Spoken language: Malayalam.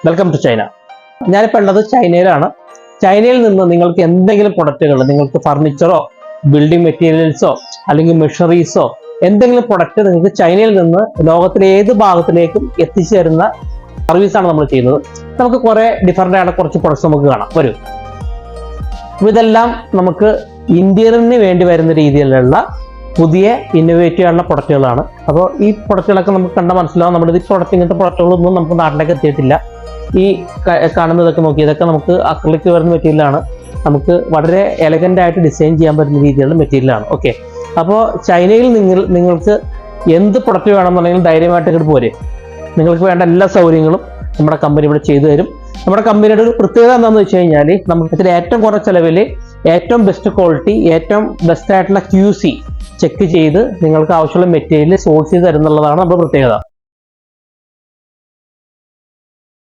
Welcome to China. ഞാനിപ്പോൾ ഉള്ളത് ചൈനയിലാണ്. ചൈനയിൽ നിന്ന് നിങ്ങൾക്ക് എന്തെങ്കിലും പ്രൊഡക്റ്റുകൾ, നിങ്ങൾക്ക് ഫർണിച്ചറോ ബിൽഡിംഗ് മെറ്റീരിയൽസോ അല്ലെങ്കിൽ മെഷീനറീസോ എന്തെങ്കിലും പ്രൊഡക്റ്റ് നിങ്ങൾക്ക് ചൈനയിൽ നിന്ന് ലോകത്തിലെ ഏത് ഭാഗത്തിലേക്കും എത്തിച്ചു തരുന്ന സർവീസാണ് നമ്മൾ ചെയ്യുന്നത്. നമുക്ക് കുറെ ഡിഫറൻ്റ് ആയിട്ട് കുറച്ച് പ്രൊഡക്ട്സ് നമുക്ക് കാണാം. വരും. ഇതെല്ലാം നമുക്ക് ഇന്ത്യന് വേണ്ടി വരുന്ന രീതിയിലുള്ള പുതിയ ഇന്നോവേറ്റീവ് ആയിട്ടുള്ള പ്രൊഡക്റ്റുകളാണ്. അപ്പോൾ ഈ പ്രൊഡക്റ്റുകളൊക്കെ നമുക്ക് കണ്ടാൽ മനസ്സിലാവും, നമ്മുടെ ഈ പ്രൊഡക്റ്റ് ഇങ്ങനത്തെ പ്രൊഡക്റ്റുകളൊന്നും നമുക്ക് നാട്ടിലേക്ക് എത്തിയിട്ടില്ല. ഈ കാണുന്നതൊക്കെ നോക്കി, ഇതൊക്കെ നമുക്ക് അക്രിലിക് വരുന്ന മെറ്റീരിയലാണ്. നമുക്ക് വളരെ എലഗൻ്റ് ആയിട്ട് ഡിസൈൻ ചെയ്യാൻ പറ്റുന്ന രീതിയിലുള്ള മെറ്റീരിയലാണ്. ഓക്കെ, അപ്പോൾ ചൈനയിൽ നിങ്ങൾക്ക് എന്ത് പ്രൊഡക്റ്റ് വേണമെന്നുണ്ടെങ്കിലും ധൈര്യമായിട്ട് ഇങ്ങോട്ട് പോരെ. നിങ്ങൾക്ക് വേണ്ട എല്ലാ സൗകര്യങ്ങളും നമ്മുടെ കമ്പനി ഇവിടെ ചെയ്തു തരും. നമ്മുടെ കമ്പനിയുടെ ഒരു പ്രത്യേകത എന്താണെന്ന് വെച്ച് കഴിഞ്ഞാൽ, നമുക്ക് ഇതിൽ ഏറ്റവും കുറഞ്ഞ ചിലവിൽ ഏറ്റവും ബെസ്റ്റ് ക്വാളിറ്റി, ഏറ്റവും ബെസ്റ്റ് ആയിട്ടുള്ള QC ചെക്ക് ചെയ്ത് നിങ്ങൾക്ക് ആവശ്യമുള്ള മെറ്റീരിയൽ സോഴ്സ് ചെയ്ത് തരുന്നുള്ളതാണ് നമ്മുടെ പ്രത്യേകത.